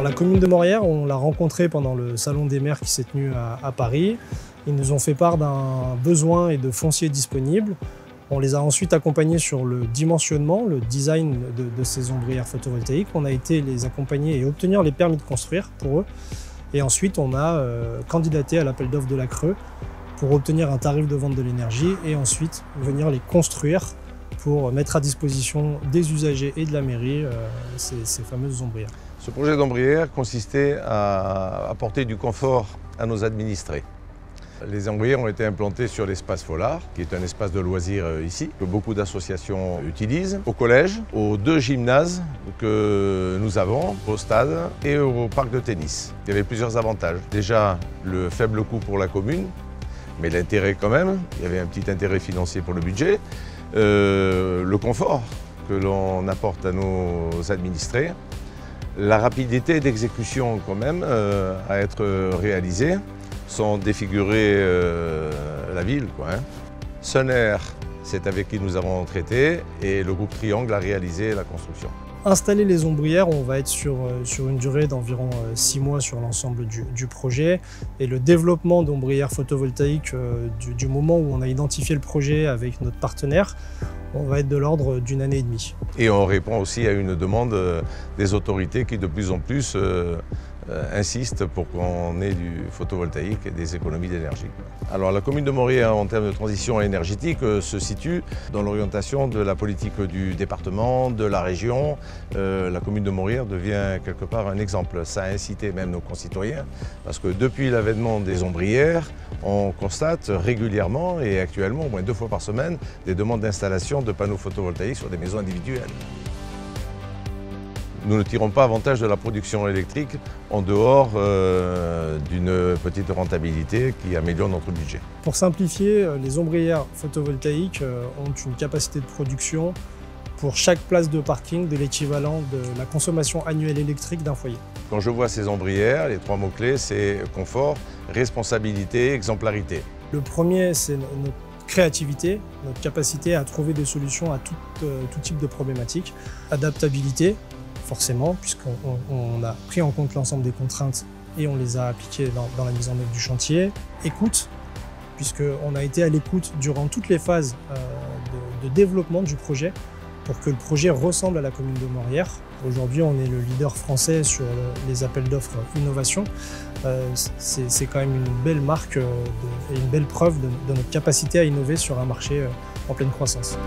Alors, la commune de Morières, on l'a rencontrée pendant le Salon des maires qui s'est tenu à Paris. Ils nous ont fait part d'un besoin et de foncier disponible. On les a ensuite accompagnés sur le dimensionnement, le design de ces ombrières photovoltaïques. On a été les accompagner et obtenir les permis de construire pour eux. Et ensuite, on a candidaté à l'appel d'offres de la Creux pour obtenir un tarif de vente de l'énergie et ensuite venir les construire pour mettre à disposition des usagers et de la mairie ces fameuses ombrières. Ce projet d'ombrière consistait à apporter du confort à nos administrés. Les ombrières ont été implantées sur l'espace Folard, qui est un espace de loisirs ici, que beaucoup d'associations utilisent, au collège, aux 2 gymnases que nous avons, au stade et au parc de tennis. Il y avait plusieurs avantages. Déjà, le faible coût pour la commune, mais l'intérêt quand même, il y avait un petit intérêt financier pour le budget. Le confort que l'on apporte à nos administrés, la rapidité d'exécution quand même à être réalisée, sans défigurer la ville, quoi, hein. Sun'Air, c'est avec qui nous avons traité, et le groupe Triangle a réalisé la construction. Installer les ombrières, on va être sur une durée d'environ 6 mois sur l'ensemble du projet. Et le développement d'ombrières photovoltaïques, du moment où on a identifié le projet avec notre partenaire, on va être de l'ordre d'1 année et demie. Et on répond aussi à une demande des autorités qui de plus en plus insistent pour qu'on ait du photovoltaïque et des économies d'énergie. Alors la commune de Morières, en termes de transition énergétique, se situe dans l'orientation de la politique du département, de la région. La commune de Morières devient quelque part un exemple. Ça a incité même nos concitoyens, parce que depuis l'avènement des ombrières, on constate régulièrement et actuellement, au moins 2 fois par semaine, des demandes d'installation de panneaux photovoltaïques sur des maisons individuelles. Nous ne tirons pas avantage de la production électrique en dehors d'une petite rentabilité qui améliore notre budget. Pour simplifier, les ombrières photovoltaïques ont une capacité de production pour chaque place de parking de l'équivalent de la consommation annuelle électrique d'un foyer. Quand je vois ces ombrières, les 3 mots-clés, c'est confort, responsabilité, exemplarité. Le premier, c'est notre créativité, notre capacité à trouver des solutions à tout type de problématiques. Adaptabilité, forcément, puisqu'on a pris en compte l'ensemble des contraintes et on les a appliquées dans la mise en œuvre du chantier. Écoute, puisqu'on a été à l'écoute durant toutes les phases de développement du projet pour que le projet ressemble à la commune de Morières. Aujourd'hui, on est le leader français sur les appels d'offres innovation. C'est quand même une belle marque et une belle preuve de notre capacité à innover sur un marché en pleine croissance.